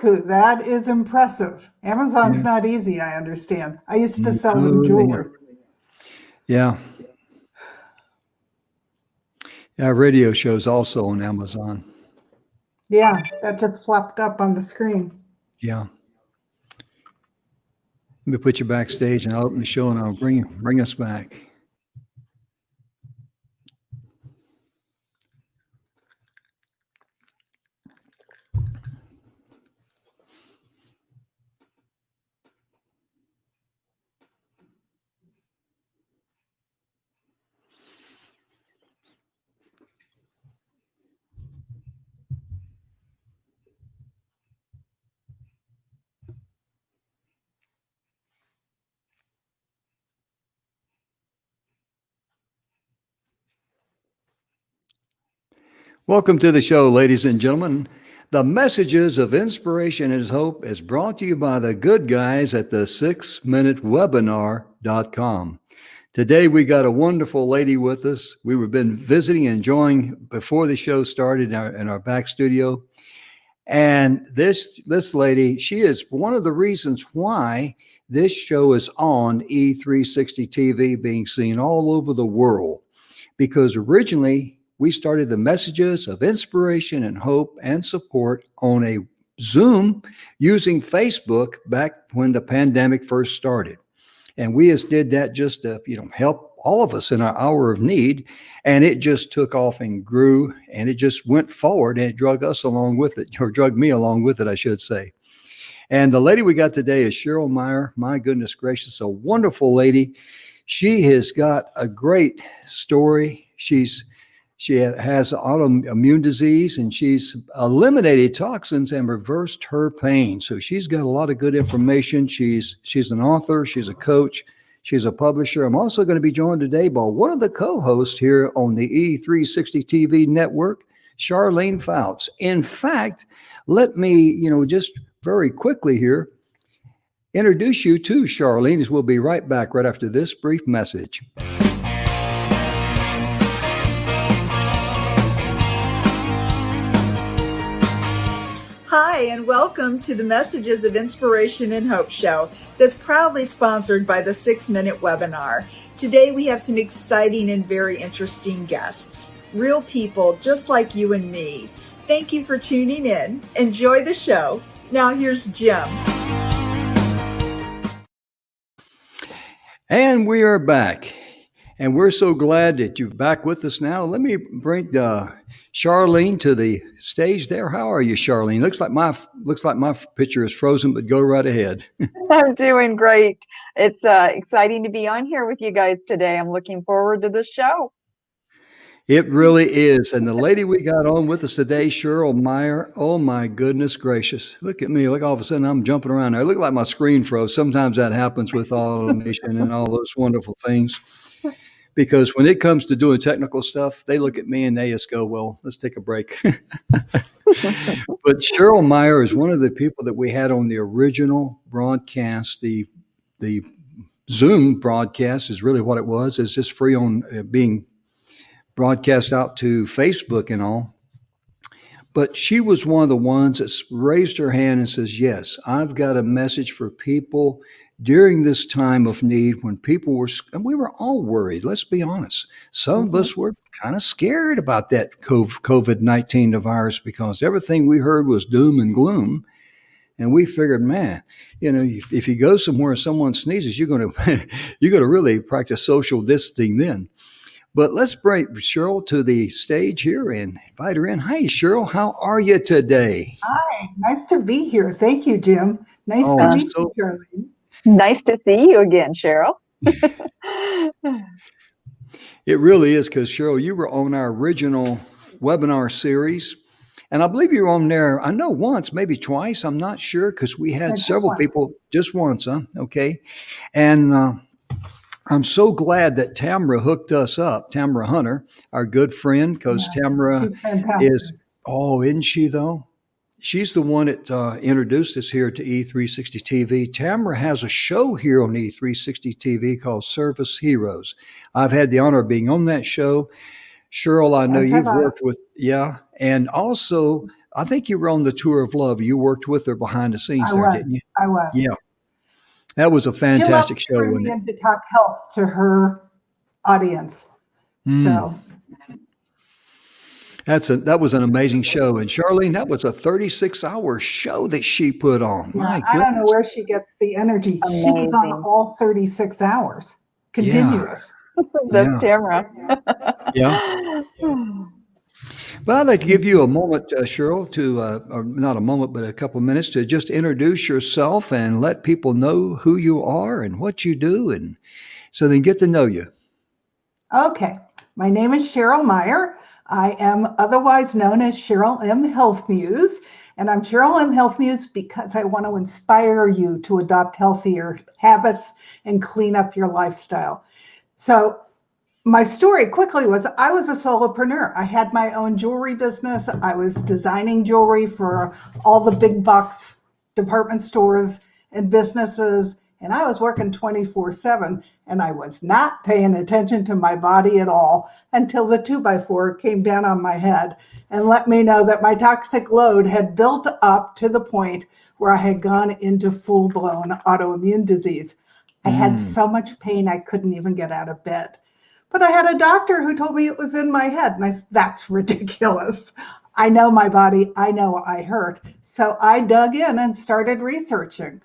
That is impressive. Amazon's Yeah. not easy, I understand. I used to sell No, them really. jewelry. Yeah. Yeah. Radio shows also on Amazon. Yeah, that just flopped up on the screen. Yeah. Let me put you backstage and I'll open the show and I'll bring us back. Welcome to the show, ladies and gentlemen. The Messages of Inspiration and Hope is brought to you by the good guys at the 6minutewebinar.com. Today, we got a wonderful lady with us. We've been visiting and enjoying before the show started in our back studio. And this lady, she is one of the reasons why this show is on E360 TV, being seen all over the world. Because originally we started the Messages of Inspiration and Hope and Support on a Zoom using Facebook back when the pandemic first started. And we just did that just to, help all of us in our hour of need. And it just took off and grew, and it just went forward, and it drug us along with it, or drug me along with it, I should say. And the lady we got today is Cheryl Meyer. My goodness gracious, a wonderful lady. She has got a great story. She has autoimmune disease, and she's eliminated toxins and reversed her pain. So she's got a lot of good information. She's an author. She's a coach. She's a publisher. I'm also going to be joined today by one of the co-hosts here on the E360 TV network, Charlene Fouts. In fact, let me, just very quickly here, introduce you to Charlene, as we'll be right back right after this brief message. Hi, and welcome to the Messages of Inspiration and Hope show that's proudly sponsored by the 6-Minute Webinar. Today we have some exciting and very interesting guests, real people just like you and me. Thank you for tuning in. Enjoy the show. Now here's Jim. And we are back. And we're so glad that you're back with us now. Let me bring Charlene to the stage there. How are you, Charlene? Looks like my picture is frozen, but go right ahead. I'm doing great. It's exciting to be on here with you guys today. I'm looking forward to the show. It really is. And the lady we got on with us today, Cheryl Meyer, oh my goodness gracious. Look at me. Look, all of a sudden I'm jumping around there. I look like my screen froze. Sometimes that happens with automation and all those wonderful things. Because when it comes to doing technical stuff, they look at me and they just go, well, let's take a break. But Cheryl Meyer is one of the people that we had on the original broadcast. The Zoom broadcast is really what it was. It's just free on being broadcast out to Facebook and all. But she was one of the ones that raised her hand and says, yes, I've got a message for people during this time of need when people were, and we were all worried, let's be honest. Some of us were kind of scared about that COVID-19 virus because everything we heard was doom and gloom. And we figured, man, if you go somewhere and someone sneezes, you're going to really practice social distancing then. But let's bring Cheryl to the stage here and invite her in. Hi, Cheryl. How are you today? Hi, nice to be here. Thank you, Jim. Nice to meet you, Charlene. Nice to see you again, Cheryl. It really is, because Cheryl, you were on our original webinar series. And I believe you were on there, I know once, maybe twice. I'm not sure, because we had several people, just once, huh? Okay. And I'm so glad that Tamara hooked us up, Tamara Hunter, our good friend, because Tamara is, isn't she though? She's the one that introduced us here to E360 TV. Tamara has a show here on E360 TV called Service Heroes. I've had the honor of being on that show. Cheryl, I know you've worked with, and also I think you were on the Tour of Love. You worked with her behind the scenes there, didn't you? I was. Yeah. That was a fantastic show, She loves to bring me in to talk health to her audience. So that was an amazing show. And Charlene, that was a 36-hour show that she put on. yeah, My I don't know goodness. where she gets the energy. Amazing. She was on all 36 hours, continuous. That's Yeah. Tamara. Yeah. Well, I'd like to give you a moment, Cheryl, to, or not a moment, but a couple of minutes to just introduce yourself and let people know who you are and what you do, and so they can get to know you. Okay. My name is Cheryl Meyer. I am otherwise known as Cheryl M. Health Muse. And I'm Cheryl M. Health Muse because I want to inspire you to adopt healthier habits and clean up your lifestyle. So my story quickly was I was a solopreneur. I had my own jewelry business. I was designing jewelry for all the big box department stores and businesses. And I was working 24/7, and I was not paying attention to my body at all until the 2x4 came down on my head and let me know that my toxic load had built up to the point where I had gone into full-blown autoimmune disease. I had so much pain I couldn't even get out of bed. But I had a doctor who told me it was in my head, and I said, that's ridiculous. I know my body. I know I hurt. So I dug in and started researching.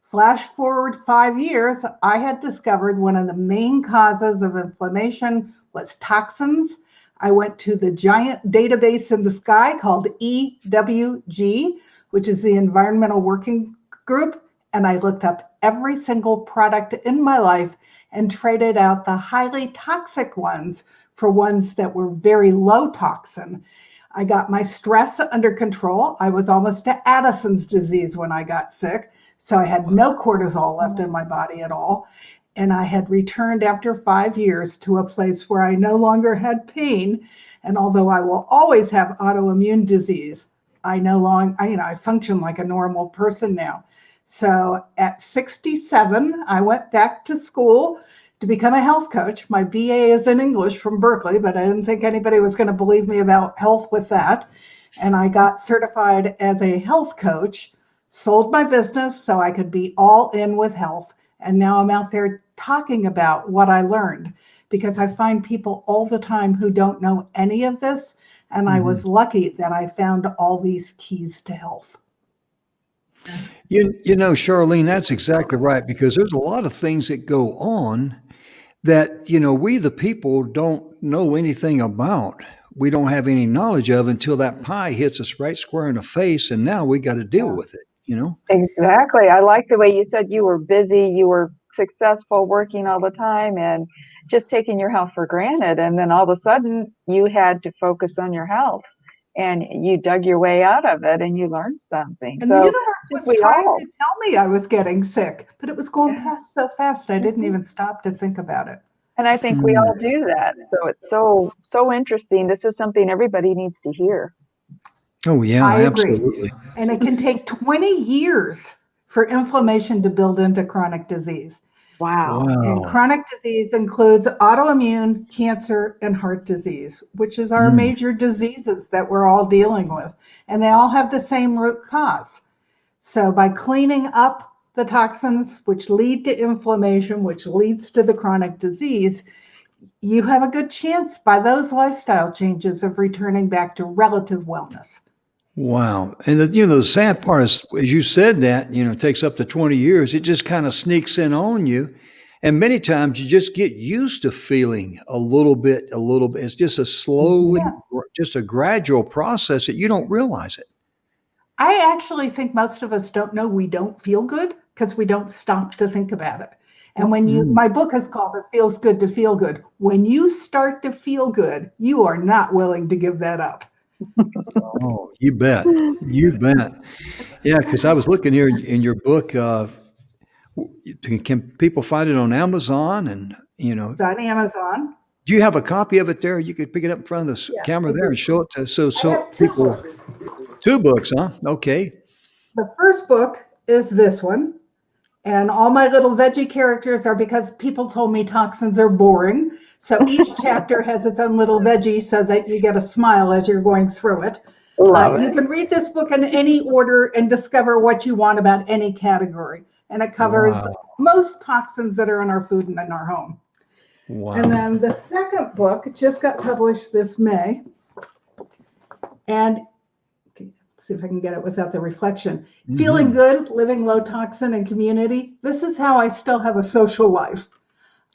Flash forward 5 years, I had discovered one of the main causes of inflammation was toxins. I went to the giant database in the sky called EWG, which is the Environmental Working Group, and I looked up every single product in my life and traded out the highly toxic ones for ones that were very low toxin. I got my stress under control. I was almost to Addison's disease when I got sick. So I had no cortisol left in my body at all. And I had returned after 5 years to a place where I no longer had pain. And although I will always have autoimmune disease, I function like a normal person now. So at 67, I went back to school to become a health coach. My BA is in English from Berkeley, but I didn't think anybody was going to believe me about health with that. And I got certified as a health coach, sold my business so I could be all in with health. And now I'm out there talking about what I learned, because I find people all the time who don't know any of this. And I was lucky that I found all these keys to health. You know, Charlene, that's exactly right, because there's a lot of things that go on that, we the people don't know anything about. We don't have any knowledge of until that pie hits us right square in the face, and now we got to deal with it, Exactly. I like the way you said you were busy, you were successful, working all the time, and just taking your health for granted. And then all of a sudden you had to focus on your health, and you dug your way out of it, and you learned something. And so the universe was trying to tell me I was getting sick, but it was going past so fast I didn't even stop to think about it. And I think we all do that. So it's so interesting. This is something everybody needs to hear. Oh, yeah, I agree. absolutely. And it can take 20 years for inflammation to build into chronic disease. Wow. And chronic disease includes autoimmune, cancer, and heart disease, which is our major diseases that we're all dealing with. And they all have the same root cause. So by cleaning up the toxins, which lead to inflammation, which leads to the chronic disease, you have a good chance by those lifestyle changes of returning back to relative wellness. Wow. And the sad part is, as you said that, it takes up to 20 years. It just kind of sneaks in on you. And many times you just get used to feeling a little bit. It's just just a gradual process that you don't realize it. I actually think most of us don't know we don't feel good because we don't stop to think about it. And when my book is called It Feels Good to Feel Good. When you start to feel good, you are not willing to give that up. Oh, you bet. You bet. Yeah, because I was looking here in your book. Can people find it on Amazon? And It's on Amazon. Do you have a copy of it there? You could pick it up in front of the camera there and show it to I have people. books. 2 books, huh? Okay. The first book is this one. And all my little veggie characters are because people told me toxins are boring. So each chapter has its own little veggie so that you get a smile as you're going through it. Love You it. can read this book in any order and discover what you want about any category. And it covers Wow. most toxins that are in our food and in our home. Wow. And then the second book just got published this May. And see if I can get it without the reflection. Feeling Good, Living Low Toxin and Community. This is how I still have a social life.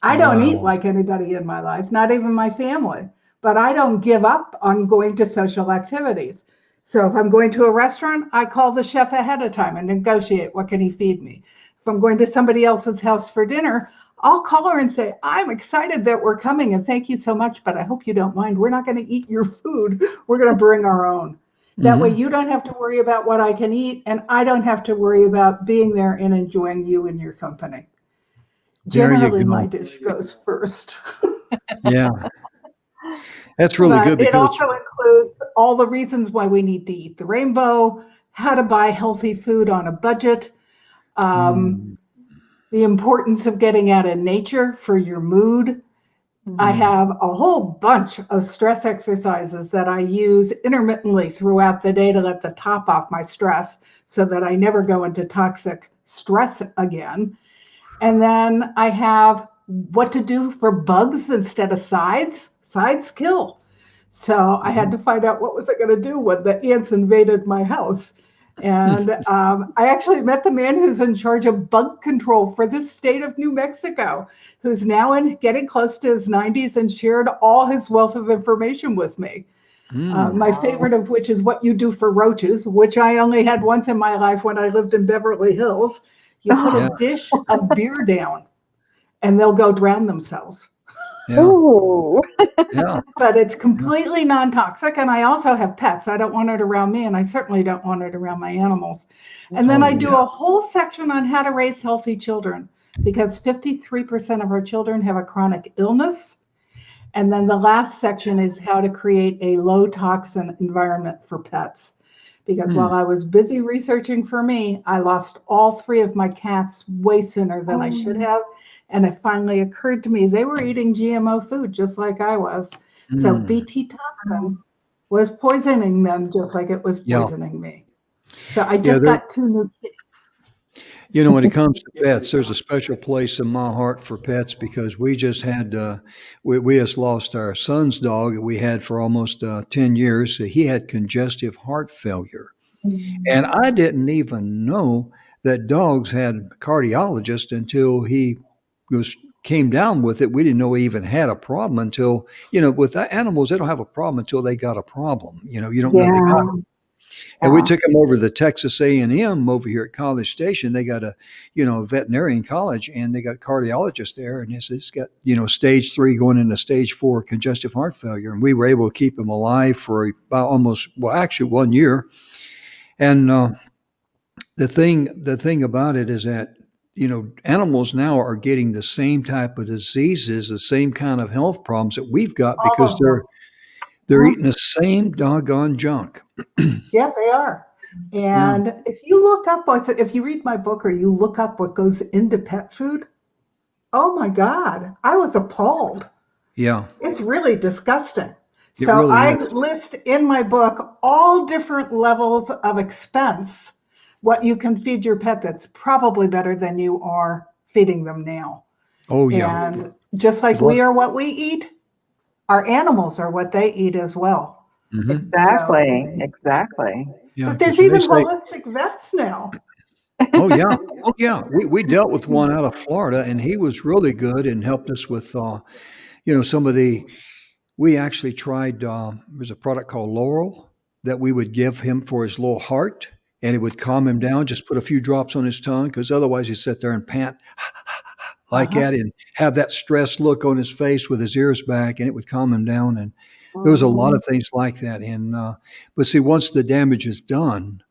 I don't eat Wow. like anybody in my life, not even my family, but I don't give up on going to social activities. So if I'm going to a restaurant, I call the chef ahead of time and negotiate what can he feed me. If I'm going to somebody else's house for dinner, I'll call her and say, I'm excited that we're coming and thank you so much, but I hope you don't mind. We're not going to eat your food. We're going to bring our own. That way you don't have to worry about what I can eat, and I don't have to worry about being there and enjoying you and your company. There you Generally, go. my dish goes first. Yeah. That's really good But it because also includes all the reasons why we need to eat the rainbow, how to buy healthy food on a budget, mm, the importance of getting out in nature for your mood. I have a whole bunch of stress exercises that I use intermittently throughout the day to let the top off my stress so that I never go into toxic stress again. And then I have what to do for bugs instead of sides. Sides kill. So I had to find out what was I going to do when the ants invaded my house. And I actually met the man who's in charge of bug control for the state of New Mexico, who's now getting close to his 90s and shared all his wealth of information with me. My favorite of which is what you do for roaches, which I only had once in my life when I lived in Beverly Hills. You put yeah, a dish of beer down and they'll go drown themselves. yeah, Ooh. yeah, But it's yeah. completely non-toxic. And I also have pets. I don't want it around me, and I certainly don't want it around my animals. And then Oh, I do yeah. a whole section on how to raise healthy children, because 53% of our children have a chronic illness. And then the last section is how to create a low toxin environment for pets. Because while I was busy researching for me, I lost all 3 of my cats way sooner than I should have. And it finally occurred to me they were eating GMO food just like I was. So Mm, BT toxin was poisoning them just like it was yeah, poisoning me. So I yeah. just got 2 new kitties. You know, when it comes to pets, there's a special place in my heart for pets because we just had, we just lost our son's dog that we had for almost 10 years. He had congestive heart failure. And I didn't even know that dogs had cardiologists until he was came down with it. We didn't know he even had a problem until, with animals, they don't have a problem until they got a problem. You don't know they got it. Yeah. And we took him over to the Texas A&M over here at College Station. They got a, veterinarian college, and they got cardiologists there. And he's got, stage 3 going into stage 4 congestive heart failure. And we were able to keep him alive for about actually 1 year. And the thing about it is that, animals now are getting the same type of diseases, the same kind of health problems that we've got All because of them. they're eating the same doggone junk. Yeah, they are. Yeah. And if you read my book or you look up what goes into pet food, oh my God, I was appalled. Yeah. It's really disgusting. It So really I is. list in my book all different levels of expense, what you can feed your pet that's probably better than you are feeding them now. Oh, yeah. And just like we are what we eat, our animals are what they eat as well. Mm-hmm. So, Exactly. Exactly. Yeah, but there's because they even say, holistic vets now. oh, yeah. Oh, yeah. We dealt with one out of Florida, and he was really good and helped us with, some of we actually tried, there's a product called Laurel that we would give him for his little heart, and it would calm him down. Just put a few drops on his tongue because otherwise he'd sit there and pant like Uh-huh. that and have that stressed look on his face with his ears back, and it would calm him down. And there was a lot Mhm. of things like that. And but see, once the damage is done,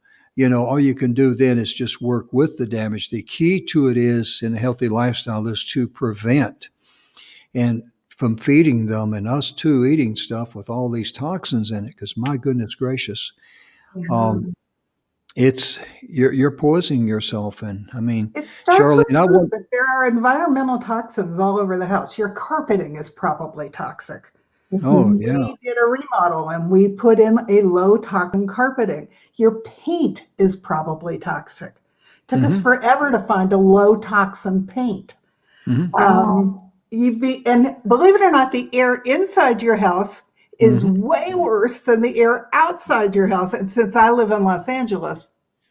all you can do then is just work with the damage. The key to it is in a healthy lifestyle is to prevent and from feeding them and us too eating stuff with all these toxins in it. Because my goodness gracious, um, Yeah. it's you're poisoning yourself. And I mean, It starts with Charlene, I food, want. but there are environmental toxins all over the house. Your carpeting is probably toxic. Oh, yeah. We did a remodel and we put in a low toxin carpeting. Your paint is probably toxic. Took us Hmm. forever to find a low toxin paint. Hmm. And believe it or not, the air inside your house is Hmm. way worse than the air outside your house. And since I live in Los Angeles,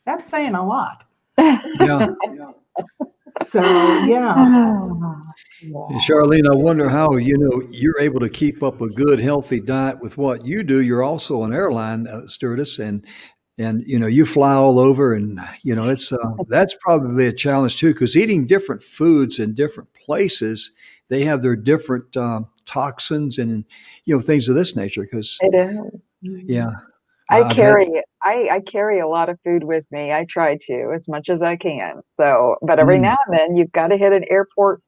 that's saying a lot. Yeah. So, yeah. Charlene, I wonder how, you're able to keep up a good, healthy diet with what you do. You're also an airline stewardess, and you fly all over, and it's that's probably a challenge too, because eating different foods in different places, they have their different toxins and things of this nature. Because It is. yeah, I've had. I carry a lot of food with me. I try to as much as I can. So, but every Mm, now and then you've got to hit an airport,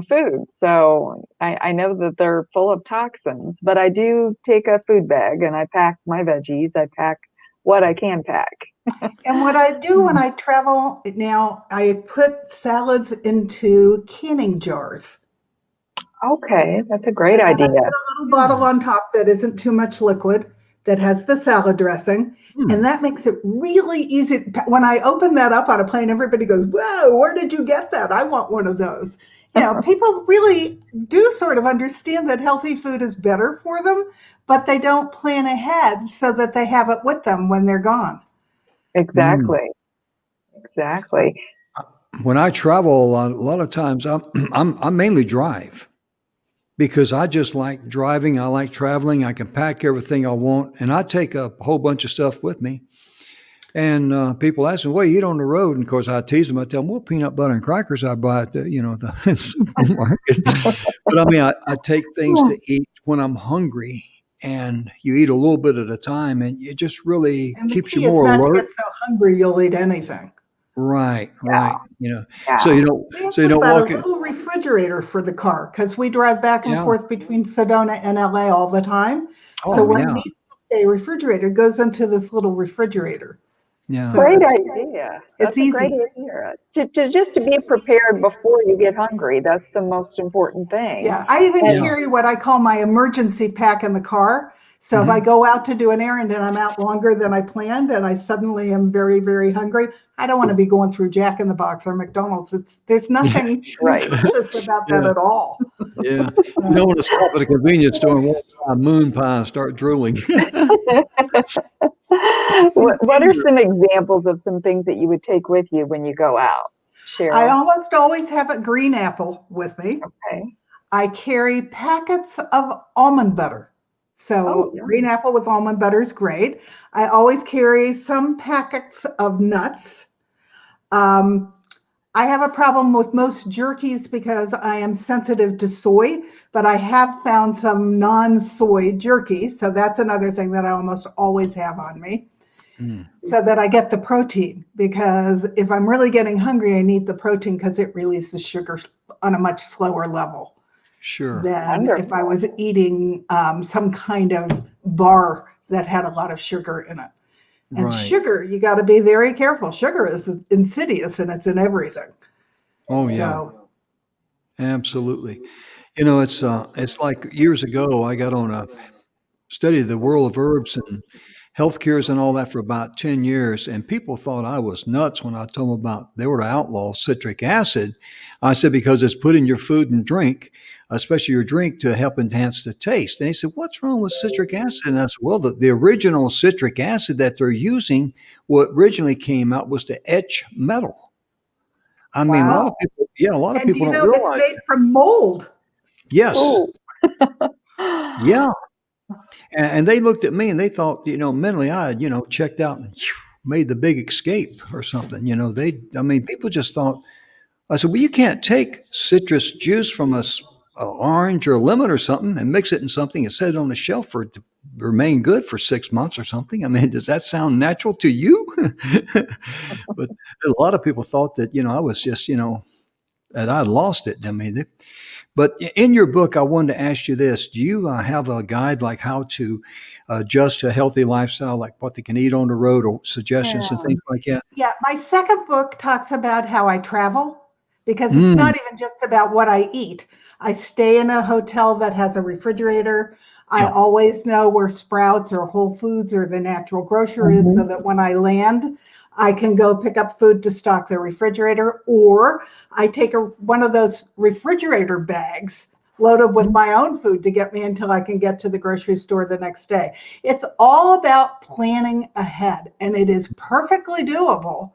food. So I know that they're full of toxins, but I do take a food bag and I pack my veggies. I pack what I can pack. And what I do when I travel now, I put salads into canning jars. Okay, that's a great And then I put idea. a little bottle on top that isn't too much liquid, that has the salad dressing. hmm. And that makes it really easy. When I open that up on a plane, everybody goes, "Whoa, where did you get that? I want one of those." People really do sort of understand that healthy food is better for them, but they don't plan ahead so that they have it with them when they're gone. Mm. Exactly. Exactly. When I travel a lot of times I mainly drive because I just like driving. I like traveling. I can pack everything I want, and I take a whole bunch of stuff with me. And people ask me, "What do you eat on the road?" And of course, I tease them. I tell them, "Well, peanut butter and crackers I buy at the supermarket." But I mean, I take things to eat when I'm hungry, and you eat a little bit at a time, and it just really And the keeps you key is more not to alert. get so hungry you'll eat anything. Right, Yeah. right. So Yeah. you don't We so you actually don't bought a walk in. little refrigerator for the car because we drive back and Yeah. forth between Sedona and LA all the time. So Oh, when we yeah, need a refrigerator, it goes into this little refrigerator. yeah, So Great it's idea. it's That's a great easy. idea. Just to be prepared before you get hungry. That's the most important thing. Yeah, I even And yeah. carry what I call my emergency pack in the car. So if I Hmm. go out to do an errand and I'm out longer than I planned and I suddenly am very, very hungry, I don't want to be going through Jack in the Box or McDonald's. There's Yeah, nothing right. nutritious about that yeah, at all. yeah. You don't So want to stop at a convenience store and walk by a moon pie and start drooling. What are some examples of some things that you would take with you when you go out, I Cheryl? almost always have a green apple with me. Okay. I carry packets of almond butter. Oh, So green yum. apple with almond butter is great. I always carry some packets of nuts. Um, I have a problem with most jerkies because I am sensitive to soy, but I have found some non-soy jerky. So that's another thing that I almost always have on me Mm, so that I get the protein. Because if I'm really getting hungry, I need the protein because it releases sugar on a much slower level sure. than if I Wonderful. was eating some kind of bar that had a lot of sugar in it. And Right. sugar, you got to be very careful. Sugar is insidious and it's in everything. Oh, yeah. So, Absolutely. It's like years ago I got on a study of the world of herbs and health cures and all that for about 10 years. And people thought I was nuts when I told them about they were to outlaw citric acid. I said, because it's put in your food and drink, especially your drink, to help enhance the taste. And they said, what's wrong with citric acid? And I said, well, the original citric acid that they're using, what originally came out was to etch metal. I mean, Wow. a lot of and do people you don't know it's realize. made from mold? Yes. Oh. Yeah. And they looked at me and they thought, mentally I had, checked out and made the big escape or something. I mean, people just thought, I said, well, you can't take citrus juice from a orange or a lemon or something and mix it in something and set it on the shelf for it to remain good for 6 months or something. I mean, does that sound natural to you? But a lot of people thought that, I was just, that I'd lost it. I mean, but in your book, I wanted to ask you this. Do you have a guide like how to adjust to a healthy lifestyle, like what they can eat on the road or suggestions and Yeah. things like that? Yeah, my second book talks about how I travel because it's Mm, not even just about what I eat. I stay in a hotel that has a refrigerator. I Yeah. always know where Sprouts or Whole Foods or the natural grocer is so that when I land, I can go pick up food to stock the refrigerator, or I take one of those refrigerator bags loaded with my own food to get me until I can get to the grocery store the next day. It's all about planning ahead, and it is perfectly doable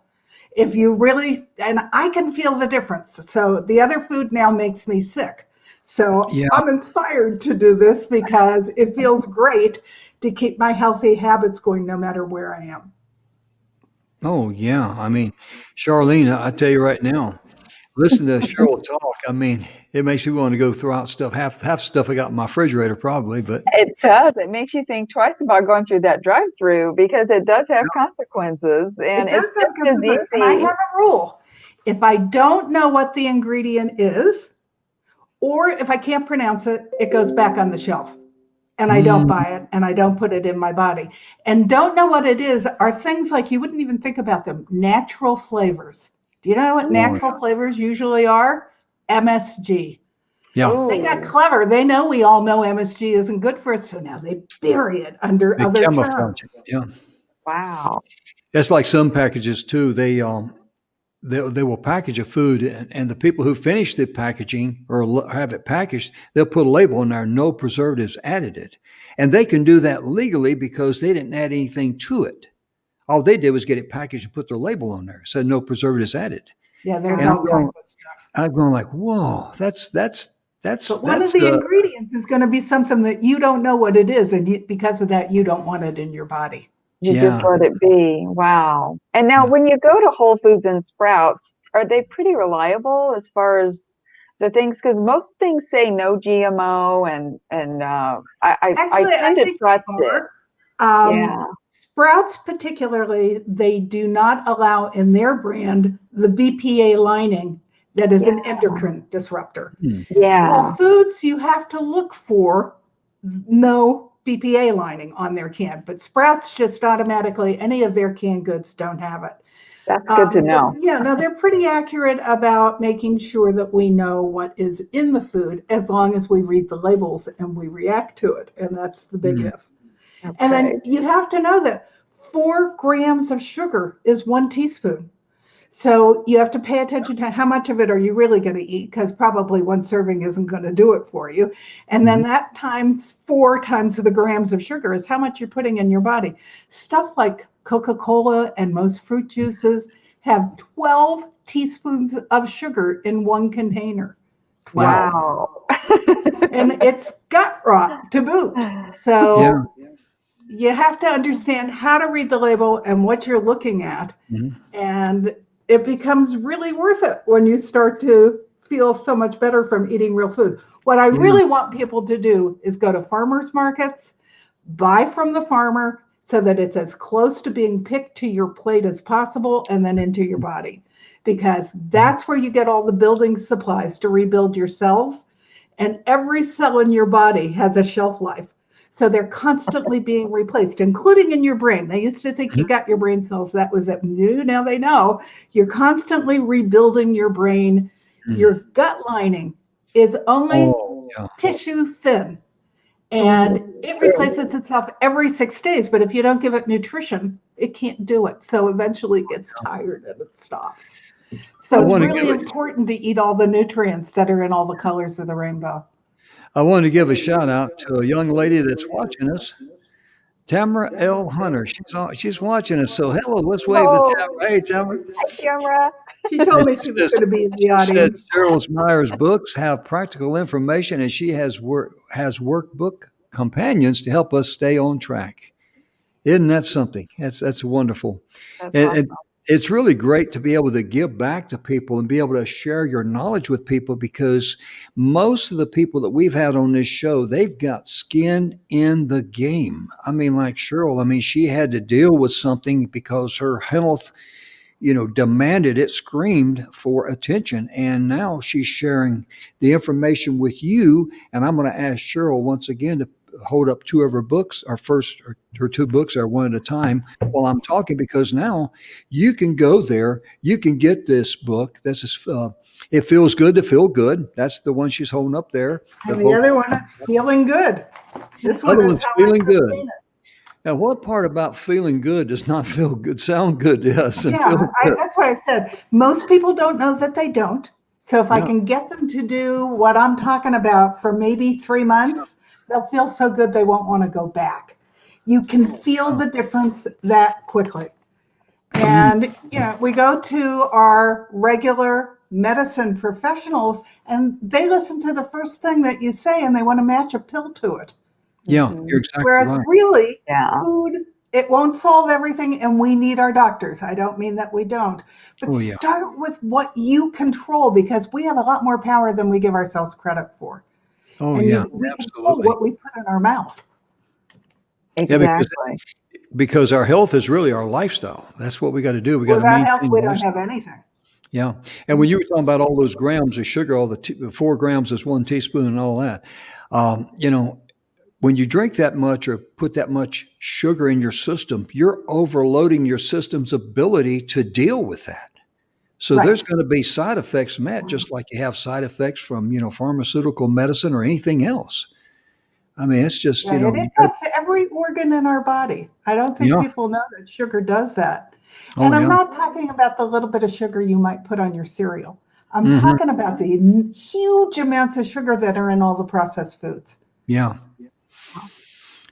if you really, and I can feel the difference. So the other food now makes me sick. So Yeah. I'm inspired to do this because it feels great to keep my healthy habits going no matter where I am. Oh, yeah. I mean, Charlene, I tell you right now, listen to Cheryl talk. I mean, it makes me want to go throw out stuff. Half stuff I got in my refrigerator probably, but It does. It makes you think twice about going through that drive-through because it does have consequences, It and does it's have just as consequences, and I easy. have a rule. If I don't know what the ingredient is, or if I can't pronounce it, it goes back on the shelf. And I don't mm, buy it and I don't put it in my body. And don't know what it is are things like you wouldn't even think about them. Natural flavors. Do you know what oh, natural flavors usually are? MSG. yeah, They got Oh, clever. They know we all know MSG isn't good for us. So now they bury it under they other camouflage it. terms. Yeah, wow. that's like some packages too. They will package a food, and the people who finish the packaging or have it packaged, they'll put a label on there, no preservatives added it, and they can do that legally because they didn't add anything to it. All they did was get it packaged and put their label on there, said no preservatives added. Yeah, there's And all kinds of stuff. I'm going like, whoa, But one of the ingredients is going to be something that you don't know what it is. And because of that, you don't want it in your body. You just yeah, let it be. Wow. And now, when you go to Whole Foods and Sprouts, are they pretty reliable as far as the things? Because most things say no GMO, and I Actually, I tend to think they trust it. are. Um, Yeah. Sprouts, particularly, they do not allow in their brand the BPA lining that is an Yeah. endocrine disruptor. hmm, Whole Yeah. Foods, you have to look for no BPA lining on their can, but Sprouts just automatically, any of their canned goods don't have it. That's good to But know. yeah, no, they're pretty accurate about making sure that we know what is in the food as long as we read the labels and we react to it. And that's the big hmm, if. And Okay. then you have to know that 4 grams of sugar is 1 teaspoon. So you have to pay attention to how much of it are you really going to eat, because probably one serving isn't going to do it for you. And then hmm, that times 4 times the grams of sugar is how much you're putting in your body. Stuff like Coca-Cola and most fruit juices have 12 teaspoons of sugar in one container. yeah, 12. Wow. And it's gut rot to boot. yeah, So you have to understand how to read the label and what you're looking at. mhm, And it becomes really worth it when you start to feel so much better from eating real food. What I yeah, really want people to do is go to farmers markets, buy from the farmer so that it's as close to being picked to your plate as possible and then into your body. Because mhm, that's where you get all the building supplies to rebuild your cells. And every cell in your body has a shelf life. So they're constantly being replaced, including in your brain. They used to think you mhm, got your brain cells, that was it. Now they know you're constantly rebuilding your brain. mhm. Your gut lining is only Oh, yeah, tissue thin, Mm, and it replaces itself every 6 days. But if you don't give it nutrition, it can't do it. So eventually it gets tired and it stops. I So it's want to really important to eat all the nutrients that are in all the colors of the rainbow. give a shout out to a young lady that's watching us, Tamara L. Hunter. She's watching us. So hello, let's wave to oh, Tamara. Hey, Tamara. hi, camera. She told And me she was going to be in the she says audience. Cheryl Meyer's books have practical information, and she has workbook companions to help us stay on track. Isn't that something? That's wonderful, That's and awesome. it's really great to be able to give back to people and be able to share your knowledge with people, because most of the people that we've had on this show, they've got skin in the game. I mean, like Cheryl, I mean, she had to deal with something because her health, demanded it, screamed for attention. And now she's sharing the information with you. And I'm going to ask Cheryl once again to hold up two of her books, her two books are one at a time while I'm talking, because now you can go there, you can get this book. This is It Feels Good to Feel Good. That's the one she's holding up there. And the other one is Feeling Good. This one Other is one's How Feeling I Good. Sustain It. Now, what part about feeling good does not feel good, sound good to us? And Yeah, feel good? that's why I said most people don't know that they don't. So if I Yeah. can get them to do what I'm talking about for maybe 3 months, they'll feel so good they won't want to go back. You can feel the difference that quickly. And we go to our regular medicine professionals and they listen to the first thing that you say and they want to match a pill to it. Yeah, you're exactly Whereas right. really, Yeah. food, it won't solve everything, and we need our doctors. I don't mean that we don't. But Oh, yeah. start with what you control, because we have a lot more power than we give ourselves credit for. Oh, And yeah, we control absolutely. what we put in our mouth. Yeah, Exactly. because our health is really our lifestyle. That's what we got to do. We got to Without health, maintain we our don't lifestyle. have anything. Yeah. And when you were talking about all those grams of sugar, all the 4 grams is 1 teaspoon and all that, when you drink that much or put that much sugar in your system, you're overloading your system's ability to deal with that. So Right. there's going to be side effects from that, just like you have side effects from, pharmaceutical medicine or anything else. I mean, it's just, Yeah, it impacts every organ in our body. I don't think yeah. people know that sugar does that. Oh, And I'm yeah. not talking about the little bit of sugar you might put on your cereal. I'm Mhm. talking about the huge amounts of sugar that are in all the processed foods. Yeah.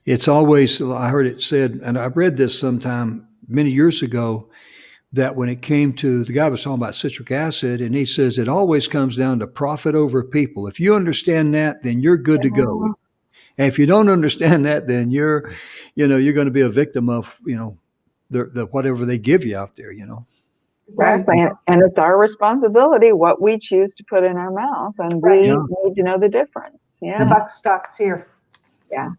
It's always, I heard it said, and I read this sometime many years ago, that when it came to, the guy was talking about citric acid, and he says it always comes down to profit over people. If you understand that, then you're good to go. And if you don't understand that, then you're going to be a victim of, the whatever they give you out there, Right. Exactly. And it's our responsibility what we choose to put in our mouth. And we Right. Yeah. need to know the difference. The Yeah. buck stops here. Yeah.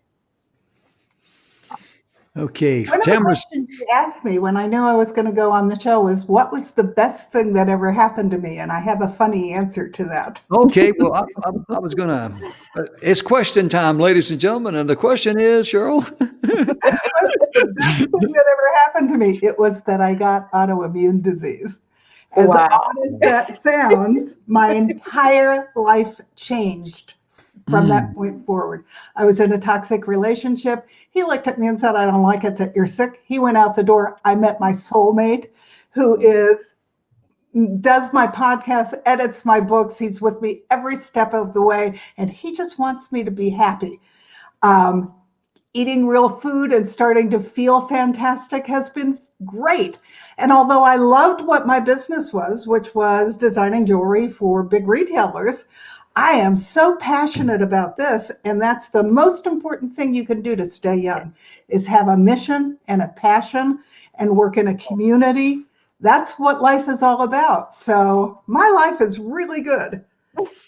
Okay. One of the Tamara's, questions you asked me when I knew I was going to go on the show was, what was the best thing that ever happened to me? And I have a funny answer to that. okay. Well, I was going to, it's question time, ladies and gentlemen. And the question is, Cheryl? What's the best thing that ever happened to me? It was that I got autoimmune disease. As Wow. odd as that sounds, my entire life changed from that point forward. I was in a toxic relationship. He looked at me and said, I don't like it that you're sick. He went out the door. I met my soulmate, who does my podcast, edits my books. He's with me every step of the way, and he just wants me to be happy. Eating real food and starting to feel fantastic has been great. And although I loved what my business was, which was designing jewelry for big retailers, I am so passionate about this. And that's the most important thing you can do to stay young, is have a mission and a passion and work in a community. That's what life is all about. So my life is really good.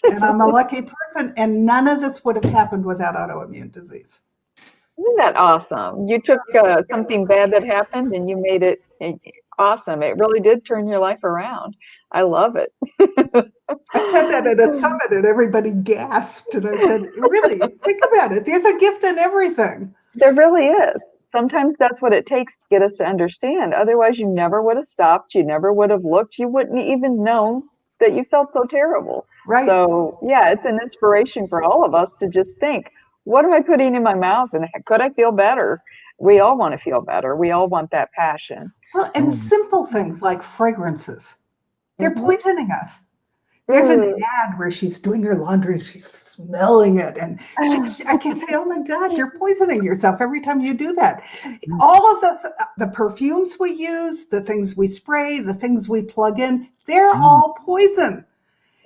And I'm a lucky person. And none of this would have happened without autoimmune disease. Isn't that awesome? You took something bad that happened and you made it awesome. It really did turn your life around. I love it. I said that at a summit and everybody gasped. And I said, really, think about it. There's a gift in everything. There really is. Sometimes that's what it takes to get us to understand. Otherwise, you never would have stopped. You never would have looked. You wouldn't even know that you felt so terrible. Right. So, yeah, it's an inspiration for all of us to just think, what am I putting in my mouth? And could I feel better? We all want to feel better. We all want that passion. Well, and simple things like fragrances, they're Mhm. poisoning us. There's an ad where she's doing her laundry, she's smelling it, and I can say, oh my God, you're poisoning yourself every time you do that. All of those, the perfumes we use, the things we spray, the things we plug in, they're all poison.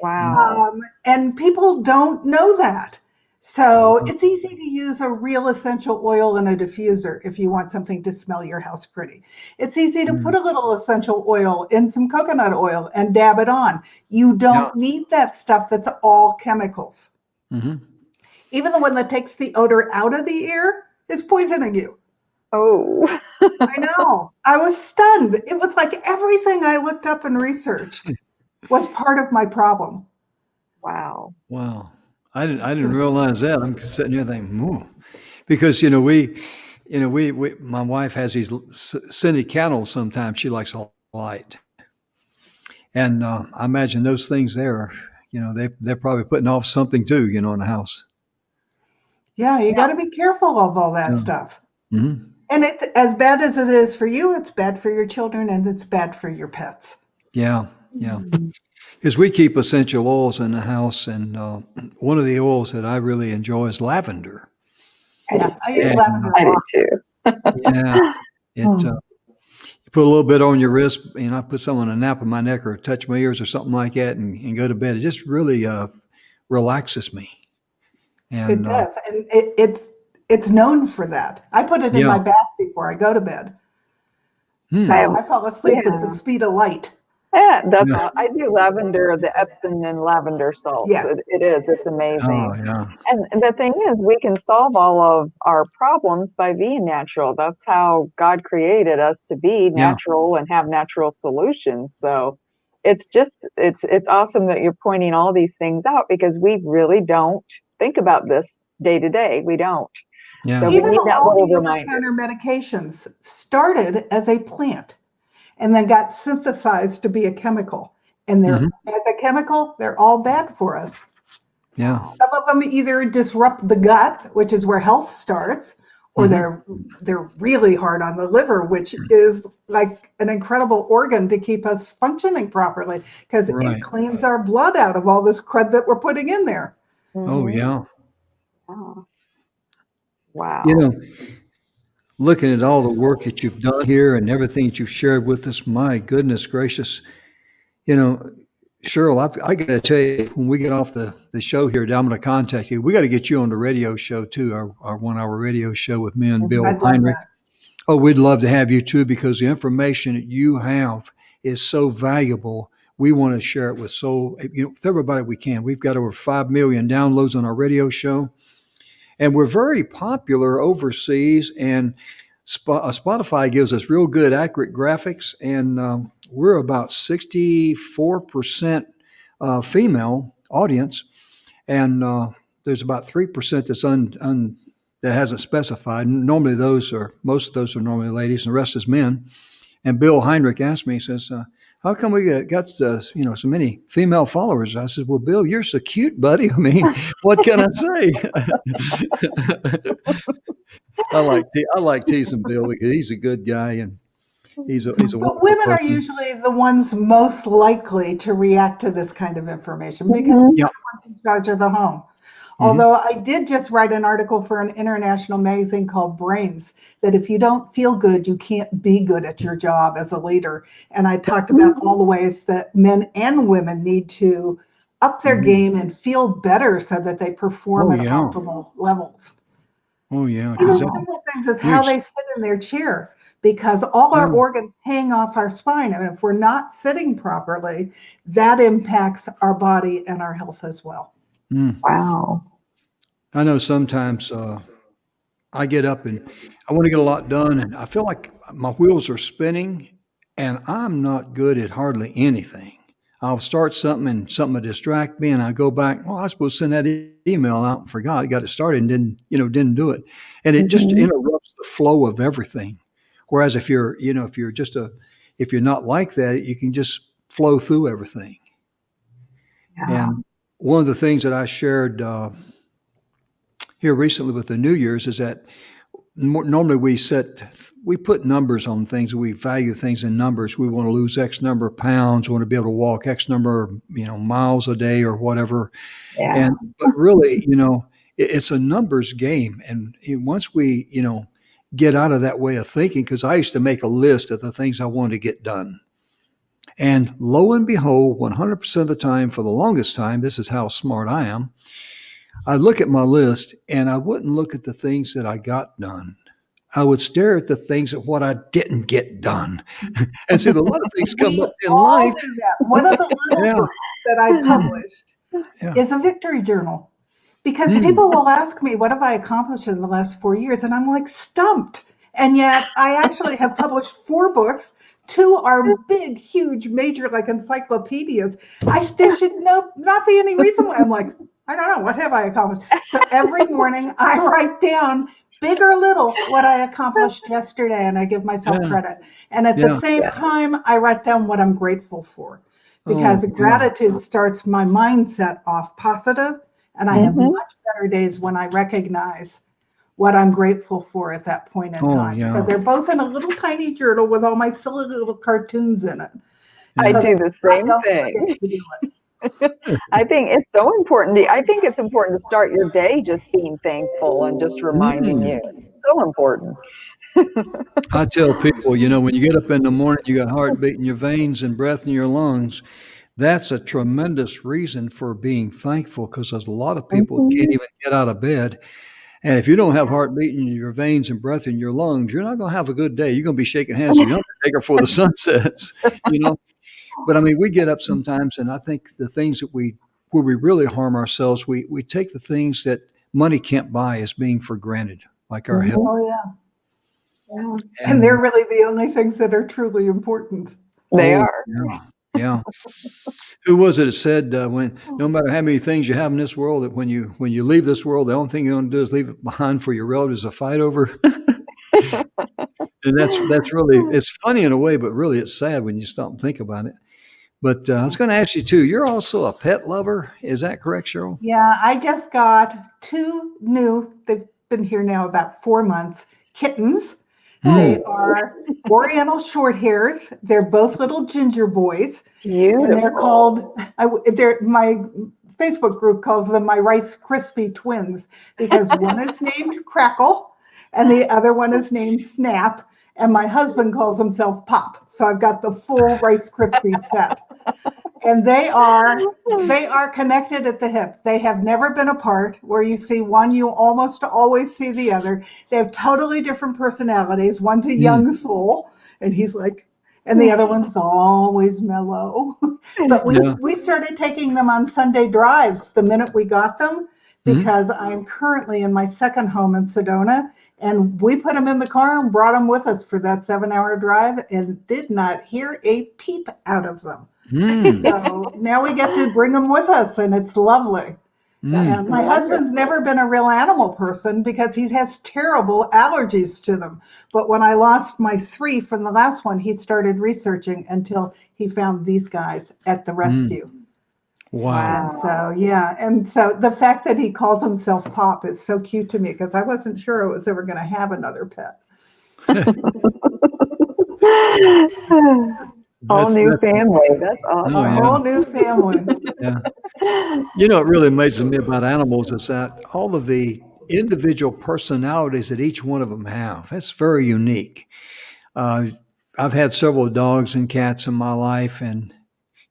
Wow. And people don't know that. So it's easy to use a real essential oil in a diffuser if you want something to smell your house pretty. It's easy to put a little essential oil in some coconut oil and dab it on. You don't need that stuff that's all chemicals. Mm-hmm. Even the one that takes the odor out of the ear is poisoning you. Oh. I know. I was stunned. It was like everything I looked up and researched was part of my problem. Wow. Wow. I didn't realize that. I'm sitting here thinking, because my wife has these scented candles. Sometimes she likes a light, and I imagine those things there, they're probably putting off something too, in the house. Yeah, you got to be careful of all that Yeah. stuff. Mm-hmm. And as bad as it is for you, it's bad for your children and it's bad for your pets. Yeah, because we keep essential oils in the house, and one of the oils that I really enjoy is lavender. Yeah, I use And, lavender I a do lot. too. Yeah, you put a little bit on your wrist, and I put some on the nape of my neck or touch my ears or something like that, and go to bed. It just really relaxes me. It And does, and it's known for that. I put it in my bath before I go to bed, so I fall asleep with the speed of light. Yeah, that's Yeah. all. I do lavender, the Epsom and lavender salts. Yeah. It's amazing. Oh, yeah. And the thing is, we can solve all of our problems by being natural. That's how God created us, to be natural and have natural solutions. So it's awesome that you're pointing all these things out, because we really don't think about this day to day. We don't. Yeah. So we Even need that all little the reminder. over-the-counter medications started as a plant and then got synthesized to be a chemical. And as a chemical, they're all bad for us. Yeah. Some of them either disrupt the gut, which is where health starts, or they're really hard on the liver, which is like an incredible organ to keep us functioning properly, because it cleans our blood out of all this crud that we're putting in there. Oh, yeah. Oh. Wow. Looking at all the work that you've done here and everything that you've shared with us, my goodness gracious, Cheryl, I got to tell you, when we get off the show here, I'm going to contact you. We got to get you on the radio show too, our 1 hour radio show with me and Bill I'd love Heinrich. that. Oh, we'd love to have you too, because the information that you have is so valuable. We want to share it with everybody we can. We've got over 5 million downloads on our radio show, and we're very popular overseas. And Spotify gives us real good, accurate graphics, and we're about 64% female audience, and there's about 3% that's that hasn't specified. Normally, most of those are normally ladies, and the rest is men. And Bill Heinrich asked me, he says, "How come we got so many female followers?" I said, "Well, Bill, you're so cute, buddy. I mean, what can I say?" I like teasing Bill because he's a good guy, and he's a But wonderful women are person. usually the ones most likely to react to this kind of information, because they're the ones in charge of the home. Although I did just write an article for an international magazine called Brains, that if you don't feel good, you can't be good at your job as a leader. And I talked about all the ways that men and women need to up their game and feel better so that they perform at optimal levels. Oh, yeah. Even simple things as how they sit in their chair, because all our organs hang off our spine. And if we're not sitting properly, that impacts our body and our health as well. Wow. I know sometimes I get up and I want to get a lot done, and I feel like my wheels are spinning, and I'm not good at hardly anything. I'll start something and something will distract me, and I go back, well, I was supposed to send that email out and forgot, got it started and didn't do it. And it just interrupts the flow of everything. Whereas if you're not like that, you can just flow through everything. Yeah. And one of the things that I shared here recently with the New Year's is that normally we put numbers on things. We value things in numbers. We want to lose X number of pounds. We want to be able to walk X number of miles a day or whatever. Yeah. But really, it's a numbers game. And once we get out of that way of thinking, because I used to make a list of the things I wanted to get done. And lo and behold, 100% of the time, for the longest time, this is how smart I am, I look at my list and I wouldn't look at the things that I got done. I would stare at the things at what I didn't get done. And see, a lot of things come up in life. Do that. One of the little books that I published is a victory journal, because people will ask me, what have I accomplished in the last 4 years? And I'm like stumped. And yet I actually have published 4 books. 2 are big, huge, major, like encyclopedias. There should not be any reason why I'm like, I don't know, what have I accomplished? So every morning I write down big or little, what I accomplished yesterday, and I give myself Yeah. credit. And at the Yeah. same time, I write down what I'm grateful for, because Oh, yeah. gratitude starts my mindset off positive, and I have Mhm. much better days when I recognize what I'm grateful for at that point in Oh, time. So yeah. they're both in a little tiny journal with all my silly little cartoons in it. I Yeah. So do the I same don't thing. forget to do it. I think it's so important. I think it's important to start your day just being thankful and just reminding you. Mm. It's so important. I tell people, when you get up in the morning, you got heartbeat in your veins and breath in your lungs. That's a tremendous reason for being thankful, because there's a lot of people can't Mhm. even get out of bed. And if you don't have heartbeat in your veins and breath in your lungs, you're not going to have a good day. You're going to be shaking hands with the undertaker before the sun sets, you know. But I mean, we get up sometimes, and I think the things where we really harm ourselves, we take the things that money can't buy as being for granted, like our health. Mhm. Oh, yeah. Yeah, And they're And really the only things that are truly important. they oh, are. yeah, yeah. Who was it that said, when no matter how many things you have in this world, that when you leave this world, the only thing you're going to do is leave it behind for your relatives to fight over? And that's really, it's funny in a way, but really it's sad when you stop and think about it. But I was going to ask you too. You're also a pet lover, is that correct, Cheryl? Yeah, I just got two new, they've been here now about 4 months, kittens. Hmm. They are Oriental short hairs. They're both little ginger boys, and they're Beautiful. called, my Facebook group calls them my Rice Krispie twins, because one is named Crackle and the other one is named Snap. And my husband calls himself Pop. So I've got the full Rice Krispie set. And they are connected at the hip. They have never been apart. Where you see one, you almost always see the other. They have totally different personalities. One's a Hmm. young soul, and he's like, and the other one's always mellow. But we Yeah. we started taking them on Sunday drives the minute we got them, Hmm. because I'm currently in my second home in Sedona, and we put them in the car and brought them with us for that 7-hour drive, and did not hear a peep out of them. Hmm. So now we get to bring them with us, and it's lovely. Hmm. That's And my husband's wonderful. never been a real animal person because he has terrible allergies to them. But when I lost my three from the last one, he started researching until he found these guys at the Hmm. rescue. Wow. And Wow. so, yeah. And so the fact that he calls himself Pop is so cute to me, because I wasn't sure I was ever going to have another pet. Whole That's new that's family. That's oh A yeah, whole awesome. new family. yeah. You know, it really amazes me about animals is that all of the individual personalities that each one of them have. That's very unique. Uh, I've had several dogs and cats in my life, and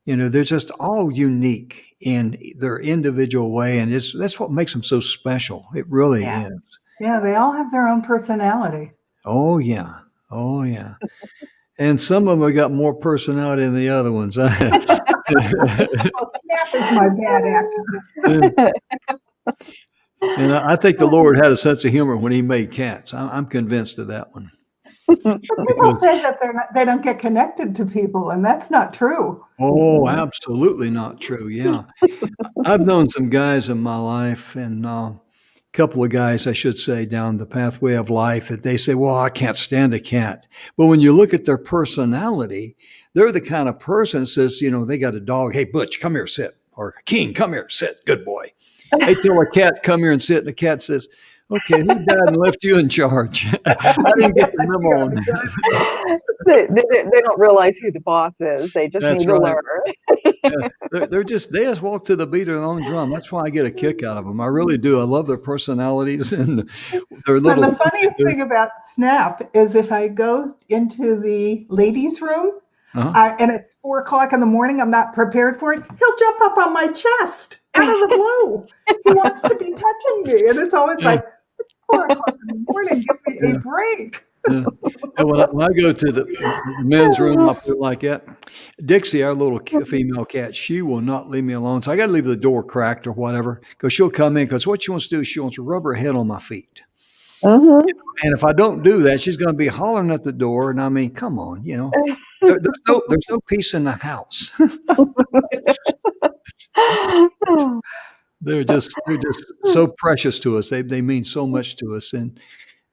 they're just all unique in their individual way, and that's what makes them so special. It really Yeah. is. Yeah, they all have their own personality. Oh yeah, oh yeah. And some of them have got more personality than the other ones. Well, Snap is my bad actor. And I think the Lord had a sense of humor when He made cats. I'm convinced of that one But people because, say that they don't get connected to people, and that's not true. oh, absolutely not true. Yeah. I've known some guys in my life, and a couple of guys, I should say, down the pathway of life that they say, well, I can't stand a cat. But when you look at their personality, they're the kind of person that says, they got a dog. Hey, Butch, come here, sit. Or King, come here, sit. Good boy. They tell a cat, come here and sit. And the cat says, okay, who died and left you in charge? I didn't get the memo Yeah, on that. exactly. They don't realize who the boss is. They just That's need to right. learn. Yeah. They just walk to the beat of their own drum. That's why I get a kick out of them. I really do. I love their personalities and their And little the things they funniest do. thing about Snap is if I go into the ladies' room, Uh-huh. and it's 4 o'clock in the morning, I'm not prepared for it, he'll jump up on my chest out of the blue. He wants to be touching me. And it's always Yeah, like, 4 o'clock in the morning, give me a yeah, break. yeah. And when I go to the men's room, I put it like that. Dixie, our little female cat, she will not leave me alone. So I got to leave the door cracked or whatever because she'll come in because what she wants to do is she wants to rub her head on my feet. Mhm. And if I don't do that, she's going to be hollering at the door. And I mean, come on, there's no peace in the house. They're just so precious to us. They mean so much to us. And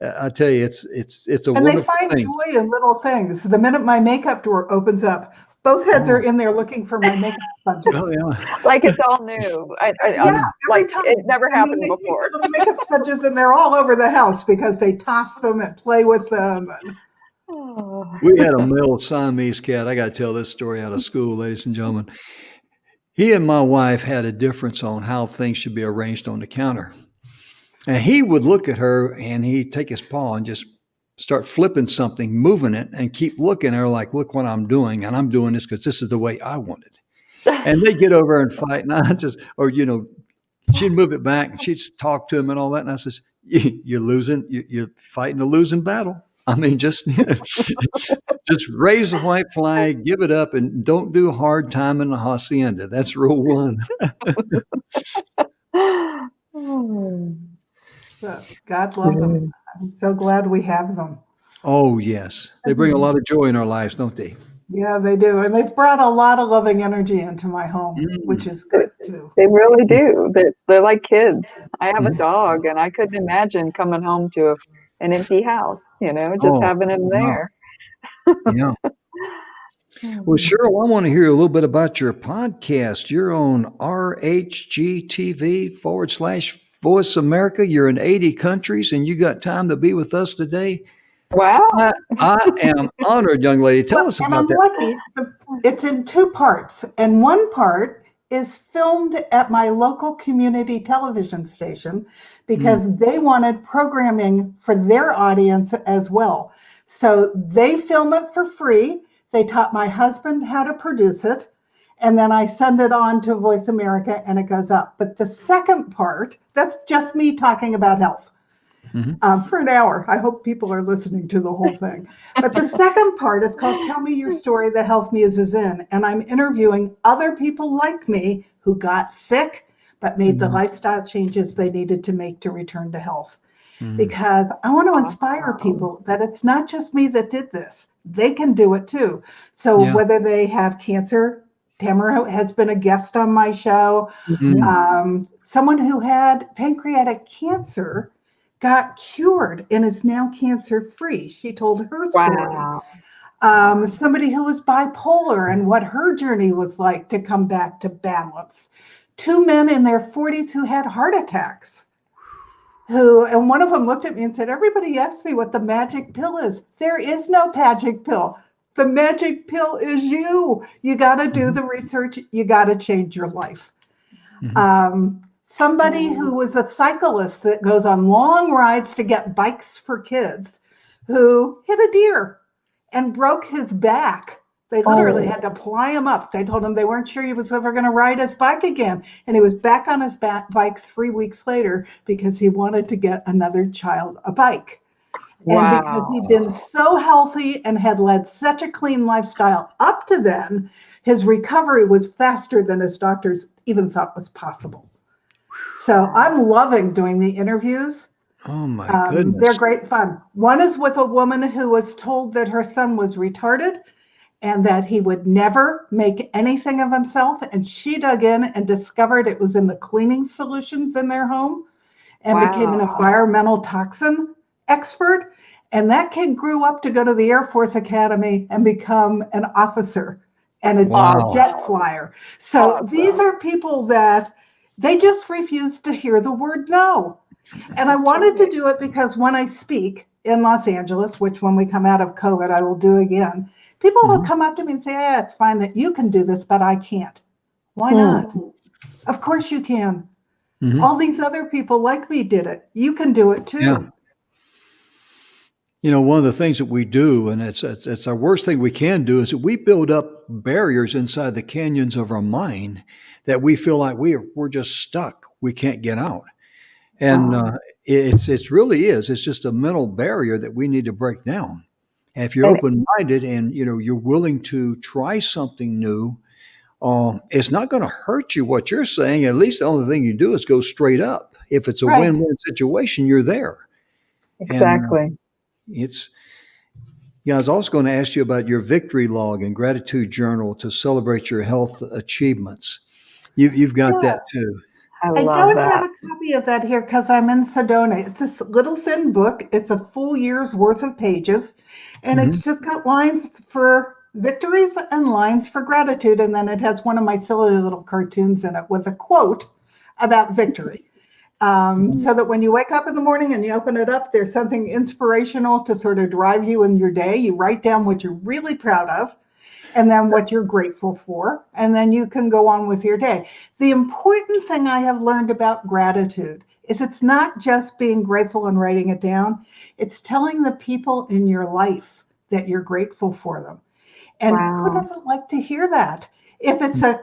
I tell you, it's a And they wonderful find thing. joy in little things. The minute my makeup drawer opens up, both heads are Oh, in there looking for my makeup sponges. oh yeah. Like it's all new. Yeah, every Like time. it never I mean, happened they take before. the little makeup sponges and they're all over the house because they toss them and play with them. Oh. We had a male Siamese cat. I got to tell this story out of school, ladies and gentlemen. He and my wife had a difference on how things should be arranged on the counter. And he would look at her and he'd take his paw and just start flipping something, moving it, and keep looking at her like, look what I'm doing. And I'm doing this because this is the way I want it. And they get over and fight. And I just, or, she'd move it back and she'd talk to him and all that. And I says, you're losing, you're fighting a losing battle. I mean, just just raise the white flag, give it up, and don't do hard time in the hacienda. That's rule one. Oh. So God love them. I'm so glad we have them. Oh, yes. They bring a lot of joy in our lives, don't they? Yeah, they do. And they've brought a lot of loving energy into my home, which is good too. They really do. They're like kids. I have a Mhm. dog, and I couldn't imagine coming home to an empty house, just Oh, having him wow. there. Yeah. Well, Cheryl, I want to hear a little bit about your podcast. You're on RHG TV / Voice America. You're in 80 countries and you got time to be with us today. Wow. I am honored, young lady. Tell us And about I'm that. lucky. It's in 2 parts. And one part is filmed at my local community television station because they wanted programming for their audience as well. So they film it for free. They taught my husband how to produce it. And then I send it on to Voice America and it goes up. But the second part, that's just me talking about health. For an hour. I hope people are listening to the whole thing. But the second part is called Tell Me Your Story, The Health Muse is In. And I'm interviewing other people like me who got sick, but made the lifestyle changes they needed to make to return to health. Because I want to inspire people that it's not just me that did this. They can do it too. So Yeah. whether they have cancer, Tamara has been a guest on my show. Someone who had pancreatic cancer got cured and is now cancer free. She told her story. Wow. Somebody who was bipolar and what her journey was like to come back to balance. 2 men in their 40s who had heart attacks. And one of them looked at me and said, everybody asks me what the magic pill is. There is no magic pill. The magic pill is you. You got to do the research. You got to change your life. Somebody who was a cyclist that goes on long rides to get bikes for kids who hit a deer and broke his back. They literally had to ply him up. They told him they weren't sure he was ever going to ride his bike again. And he was back on his bike 3 weeks later because he wanted to get another child a bike. And because he'd been so healthy and had led such a clean lifestyle up to then, his recovery was faster than his doctors even thought was possible. So I'm loving doing the interviews. Oh, my They're goodness. great fun. One is with a woman who was told that her son was retarded and that he would never make anything of himself. And she dug in and discovered it was in the cleaning solutions in their home and became an environmental toxin expert. And that kid grew up to go to the Air Force Academy and become an officer and a jet flyer. So these are people that they just refuse to hear the word no. And I wanted to do it because when I speak in Los Angeles, which when we come out of COVID, I will do again, people will come up to me and say, yeah, it's fine that you can do this, but I can't. Why not? Of course you can. All these other people like me did it. You can do it too. Yeah. One of the things that we do, and it's our worst thing we can do, is that we build up barriers inside the canyons of our mind that we feel like we're just stuck. We can't get out. And it really is. It's just a mental barrier that we need to break down. And if you're open-minded and you're willing to try something new, it's not going to hurt you what you're saying. At least the only thing you do is go straight up. If it's a win-win situation, you're there. Exactly. And I was also going to ask you about your victory log and gratitude journal to celebrate your health achievements. You've got that too. I I love don't have that. a copy of that here because I'm in Sedona. It's this little thin book. It's a full year's worth of pages, and Mhm. it's just got lines for victories and lines for gratitude. And then it has one of my silly little cartoons in it with a quote about victory. So that when you wake up in the morning and you open it up, there's something inspirational to sort of drive you in your day. You write down what you're really proud of and then what you're grateful for, and then you can go on with your day. The important thing I have learned about gratitude is it's not just being grateful and writing it down, it's telling the people in your life that you're grateful for them. And who Wow. doesn't like to hear that? If it's a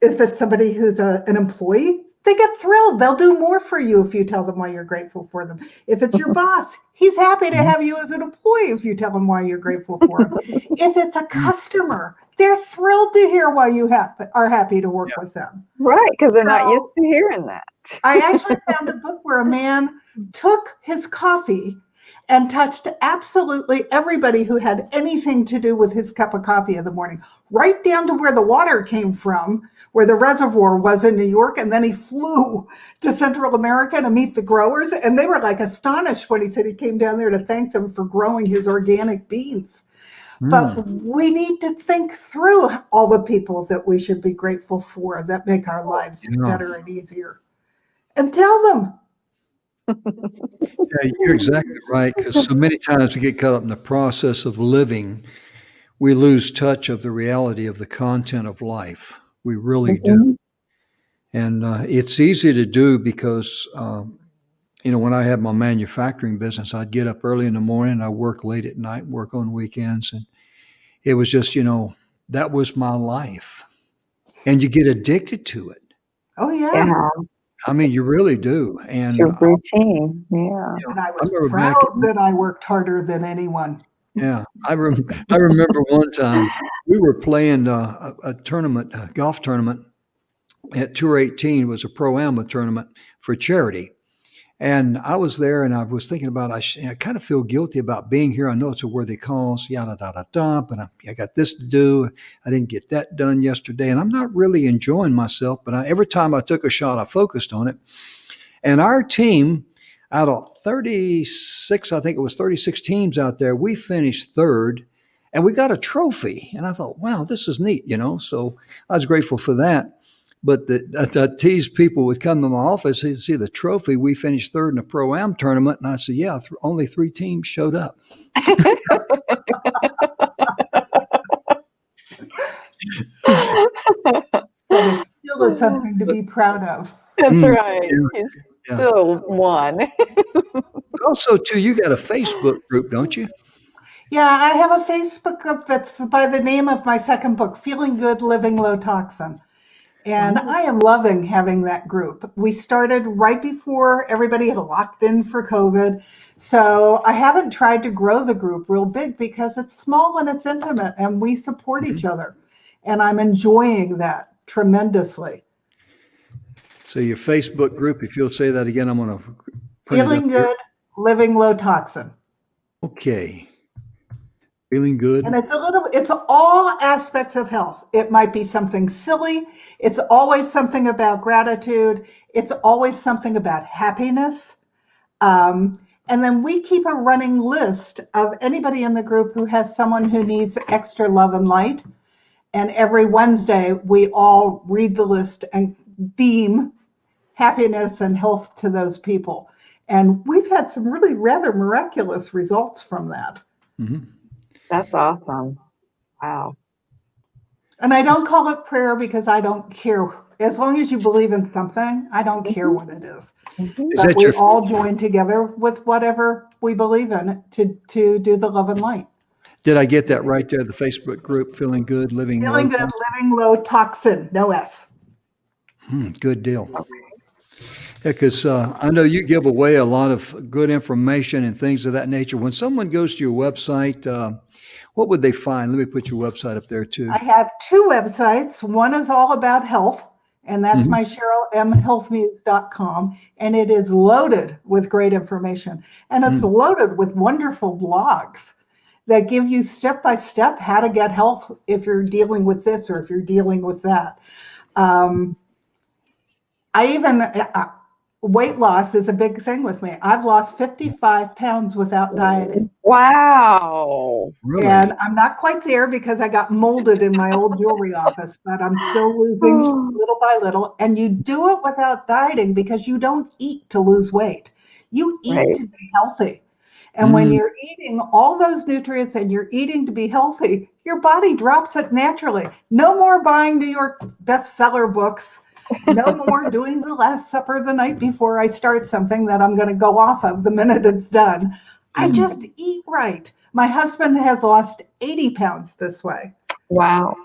if it's somebody who's an employee, they get thrilled. They'll do more for you if you tell them why you're grateful for them. If it's your boss, he's happy to Mhm. have you as an employee if you tell him why you're grateful for him. If it's a customer, they're thrilled to hear why you are happy to work with them. Right, because they're not So used to hearing that. I actually found a book where a man took his coffee and touched absolutely everybody who had anything to do with his cup of coffee in the morning, right down to where the water came from, where the reservoir was in New York. And then he flew to Central America to meet the growers. And they were like astonished when he said he came down there to thank them for growing his organic beans. But Mm. we need to think through all the people that we should be grateful for that make our lives Yeah. better and easier and tell them. Yeah, you're exactly right. Because so many times we get caught up in the process of living, we lose touch of the reality of the content of life. We really do. Mhm. And it's easy to do because, when I had my manufacturing business, I'd get up early in the morning, I work late at night, work on weekends. And it was just, that was my life. And you get addicted to it. Oh, yeah. Yeah, I mean, you really do. And your routine. Yeah. you know, And I I was remember back. proud that I worked harder than anyone. Yeah, I remember one time we were playing a tournament, a golf tournament at Tour 18. It was a pro-am tournament for charity. And I was there and I was thinking about, I kind of feel guilty about being here. I know it's a worthy cause, yada, da, da, da, but I got this to do. I didn't get that done yesterday. And I'm not really enjoying myself, but every time I took a shot, I focused on it. And our team, out of 36, I think it was 36 teams out there, we finished third and we got a trophy. And I thought, wow, this is neat, So I was grateful for that. But I teased people would come to my office, they'd see the trophy. We finished third in a pro-am tournament. And I said, yeah, only 3 teams showed up. But it still is something to be proud of. That's Mm, right. yeah, He's yeah. still one. But also, too, you got a Facebook group, don't you? Yeah, I have a Facebook group that's by the name of my second book, Feeling Good, Living Low Toxin. And Wow. I am loving having that group. We started right before everybody had locked in for COVID. So I haven't tried to grow the group real big because it's small and it's intimate and we support Mhm. each other. And I'm enjoying that tremendously. So your Facebook group, if you'll say that again, I'm going to print it up Feeling here. Good, Living Low Toxin. Okay. Feeling good. And it's all aspects of health. It might be something silly. It's always something about gratitude. It's always something about happiness. And then we keep a running list of anybody in the group who has someone who needs extra love and light. And every Wednesday, we all read the list and beam happiness and health to those people. And we've had some really rather miraculous results from that. Mm-hmm. That's awesome. Wow. And I don't call it prayer because I don't care. As long as you believe in something, I don't care Mhm. what it is. Mhm. Is But that we your all join together with whatever we believe in to do the love and light. Did I get that right there? The Facebook group, Feeling Good, Living Low Feeling good, Toxin? living low toxin, no S. Good deal. Yeah, because I know you give away a lot of good information and things of that nature. When someone goes to your website, what would they find? Let me put your website up there too. I have two websites. One is all about health, and that's Mhm. my CherylMHealthMuse.com, and it is loaded with great information. And it's Mm. loaded with wonderful blogs that give you step by step how to get health if you're dealing with this or if you're dealing with that. Um, I even, weight loss is a big thing with me. I've lost 55 pounds without dieting. Wow. Really? And I'm not quite there because I got molded in my old jewelry office, but I'm still losing little by little. And you do it without dieting because you don't eat to lose weight. You eat Right. to be healthy. And when you're eating all those nutrients and you're eating to be healthy, your body drops it naturally. No more buying New York bestseller books. No more doing the Last Supper the night before I start something that I'm going to go off of the minute it's done. I just eat right. My husband has lost 80 pounds this way. Wow.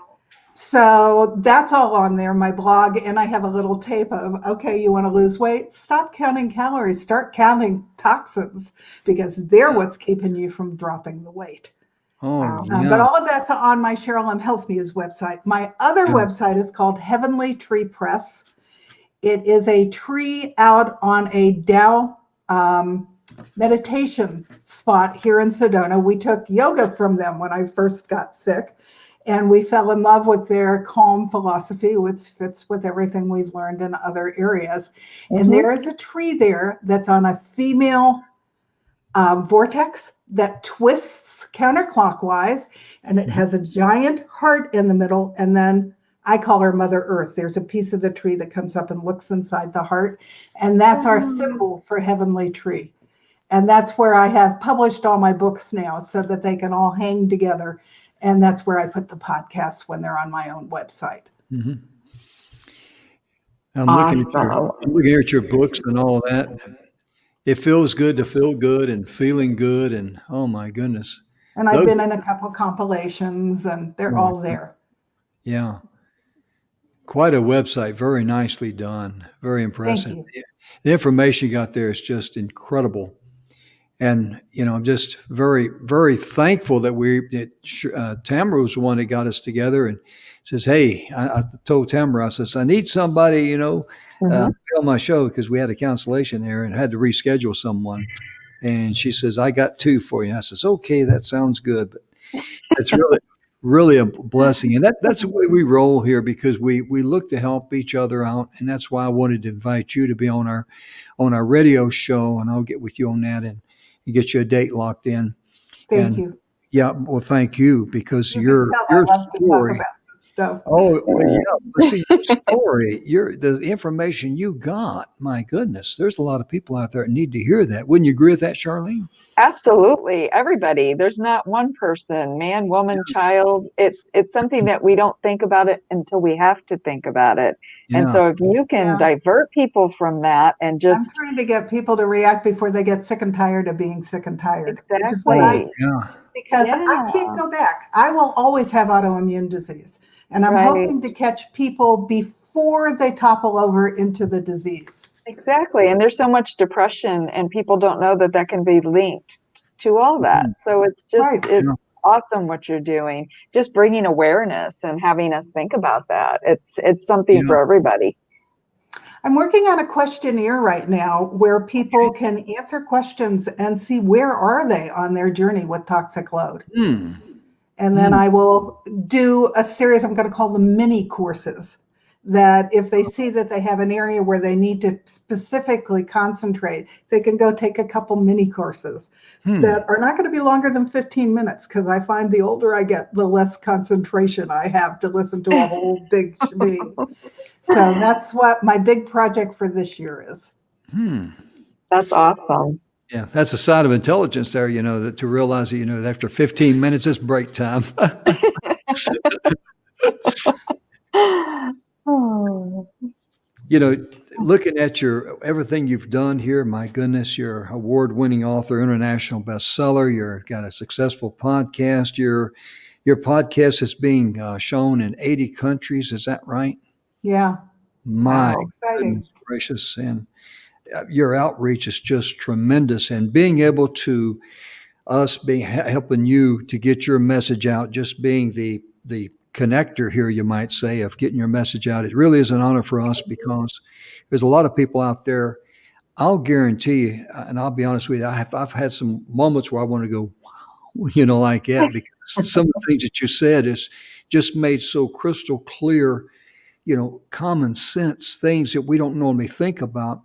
So that's all on there, my blog. And I have a little tape of, okay, you want to lose weight? Stop counting calories, start counting toxins, because they're what's keeping you from dropping the weight. Oh, But yeah. all of that's on my Cheryl M. Health Muse website. My other website is called Heavenly Tree Press. It is a tree out on a Tao meditation spot here in Sedona. We took yoga from them when I first got sick, and we fell in love with their calm philosophy, which fits with everything we've learned in other areas. And there is a tree there that's on a female vortex that twists counterclockwise, and it has a giant heart in the middle. And then I call her Mother Earth. There's a piece of the tree that comes up and looks inside the heart. And that's our symbol for Heavenly Tree. And that's where I have published all my books now so that they can all hang together. And that's where I put the podcasts when they're on my own website. I'm looking at your books and all that. It feels good to feel good and feeling good. And oh my goodness. And I've been in a couple compilations and they're all there. Yeah. Quite a website. Very nicely done. Very impressive. Thank you. The information you got there is just incredible. And, I'm just very, very thankful that Tamara was the one that got us together and says, hey, I told Tamara, I says, I need somebody, on my show, because we had a cancellation there and had to reschedule someone. And she says, I got two for you. And I says, okay, that sounds good. But it's really, really a blessing. And that's the way we roll here, because we look to help each other out. And that's why I wanted to invite you to be on our radio show. And I'll get with you on that and get you a date locked in. Thank you. Yeah, well, thank you, because your I love to talk story. about this stuff. Oh, well, yeah. But see, your story, the information you got. My goodness, there's a lot of people out there that need to hear that. Wouldn't you agree with that, Charlene? Absolutely. Everybody. There's not one person, man, woman, child. It's something that we don't think about it until we have to think about it. Yeah. And so if you can divert people from that and just... I'm trying to get people to react before they get sick and tired of being sick and tired. Exactly. Because I can't go back. I will always have autoimmune disease. And I'm hoping to catch people before they topple over into the disease. Exactly. And there's so much depression and people don't know that can be linked to all that. So it's just, it's awesome what you're doing. Just bringing awareness and having us think about that. It's something for everybody. I'm working on a questionnaire right now where people can answer questions and see where are they on their journey with toxic load. And then I will do a series, I'm going to call them mini courses, that if they see that they have an area where they need to specifically concentrate, they can go take a couple mini courses that are not going to be longer than 15 minutes, because I find the older I get, the less concentration I have to listen to a whole big shebang. So that's what my big project for this year is. That's awesome. Yeah, that's a sign of intelligence there, that to realize that, that after 15 minutes, it's break time. Looking at everything you've done here, my goodness, you're award-winning author, international bestseller. You've got a successful podcast. Your podcast is being shown in 80 countries. Is that right? Yeah. My goodness gracious. And your outreach is just tremendous. And being able to helping you to get your message out, just being the connector here, you might say, of getting your message out. It really is an honor for us, because there's a lot of people out there. I'll guarantee you, and I'll be honest with you, I've had some moments where I want to go, wow, like that, because some of the things that you said is just made so crystal clear, common sense things that we don't normally think about.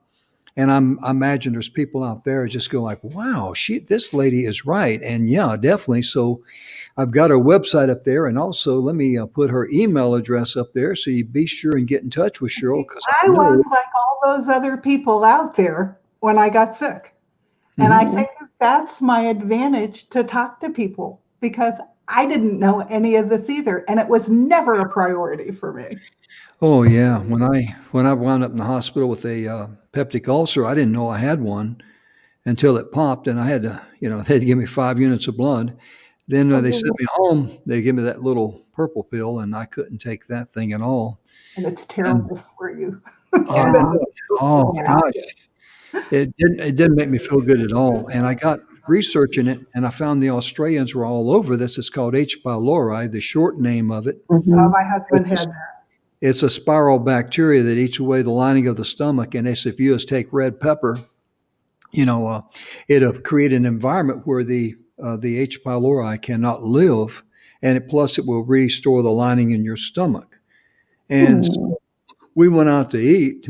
And I imagine there's people out there just go like, wow, this lady is right. And yeah, definitely. So I've got her website up there. And also let me put her email address up there. So you be sure and get in touch with Cheryl. Because I was like all those other people out there when I got sick. And I think that's my advantage to talk to people, because I didn't know any of this either. And it was never a priority for me. Oh yeah. When I wound up in the hospital with a peptic ulcer, I didn't know I had one until it popped, and I had to, they had to give me 5 units of blood. Then they sent me home. They gave me that little purple pill, and I couldn't take that thing at all. And it's terrible for you. Oh gosh, it didn't make me feel good at all. And I got researching it, and I found the Australians were all over this. It's called H. pylori, the short name of it. My husband had that. It's a spiral bacteria that eats away the lining of the stomach. And if you just take red pepper, it'll create an environment where the H. pylori cannot live, and plus it will restore the lining in your stomach. And so we went out to eat,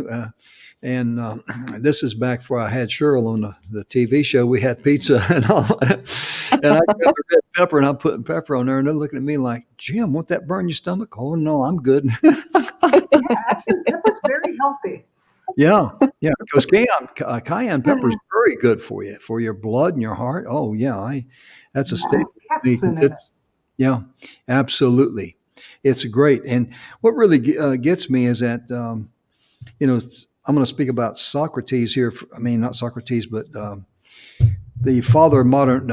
and this is back before I had Cheryl on the TV show. We had pizza and all that. And I got the red pepper, and I'm putting pepper on there, and they're looking at me like, Jim, won't that burn your stomach? Oh, no, I'm good. Yeah, actually, pepper's very healthy. Yeah, because cayenne pepper is very good for you, for your blood and your heart. Oh, yeah, that's a staple. Yeah, absolutely. It's great. And what really gets me is that, I'm going to speak about Socrates here. Not Socrates, but the father of modern,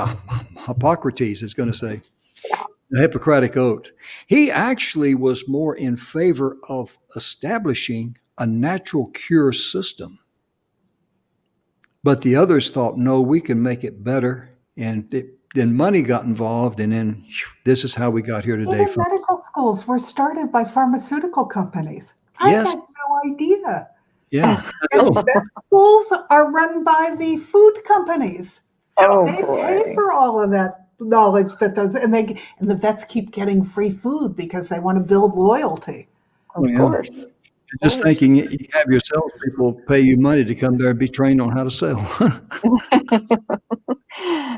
Hippocrates is going to say, the Hippocratic Oath. He actually was more in favor of establishing a natural cure system. But the others thought, no, we can make it better. And then money got involved, and then this is how we got here today. Even medical schools were started by pharmaceutical companies. I had no idea. Yeah. And schools are run by the food companies. They pay for all of that knowledge that does, and the vets keep getting free food because they want to build loyalty. Of course. Just thinking you have your salespeople pay you money to come there and be trained on how to sell.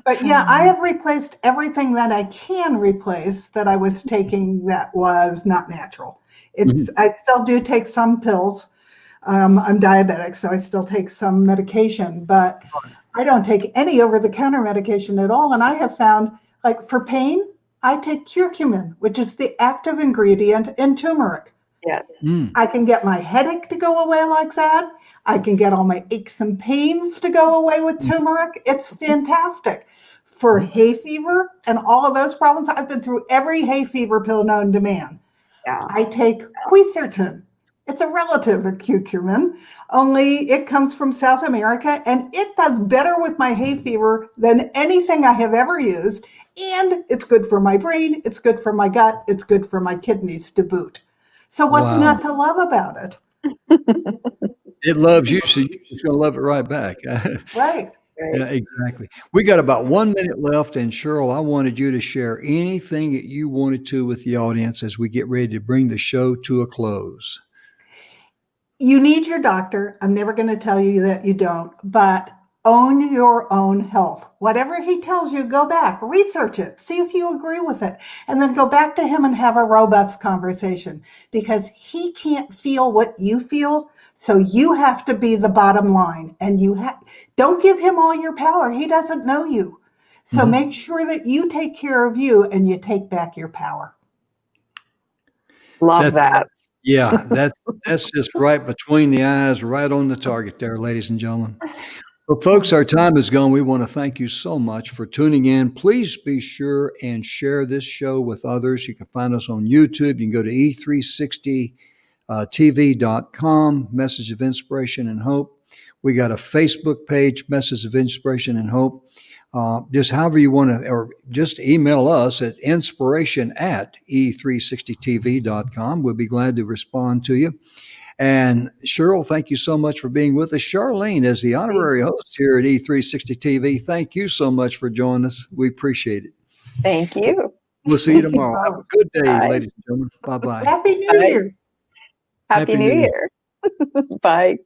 But yeah, I have replaced everything that I can replace that I was taking that was not natural. I still do take some pills. I'm diabetic, so I still take some medication, but I don't take any over-the-counter medication at all. And I have found, like for pain, I take curcumin, which is the active ingredient in turmeric. Yes. I can get my headache to go away like that. I can get all my aches and pains to go away with turmeric. It's fantastic. For hay fever and all of those problems, I've been through every hay fever pill known to man. Yeah. I take quercetin. It's a relative of curcumin, only it comes from South America, and it does better with my hay fever than anything I have ever used. And it's good for my brain. It's good for my gut. It's good for my kidneys to boot. So what's not to love about it? It loves you, so you're just going to love it right back. Right. Yeah, exactly. We got about 1 minute left, and Cheryl, I wanted you to share anything that you wanted to with the audience as we get ready to bring the show to a close. You need your doctor. I'm never going to tell you that you don't, but own your own health. Whatever he tells you, go back, research it, see if you agree with it, and then go back to him and have a robust conversation, because he can't feel what you feel. So you have to be the bottom line, and don't give him all your power. He doesn't know you. So make sure that you take care of you and you take back your power. Love that. Yeah, that's just right between the eyes, right on the target there, ladies and gentlemen. Well, folks, our time is gone. We want to thank you so much for tuning in. Please be sure and share this show with others. You can find us on YouTube. You can go to e360tv.com, Message of Inspiration and Hope. We got a Facebook page, Message of Inspiration and Hope. Just however you want to, or just email us at inspiration@e360tv.com. We'll be glad to respond to you. And Cheryl, thank you so much for being with us. Charlene, as the honorary host here at E360 TV, thank you so much for joining us. We appreciate it. Thank you. We'll see you tomorrow. Have a good day, ladies and gentlemen. Bye-bye. Happy New Year. Happy New Year. Bye.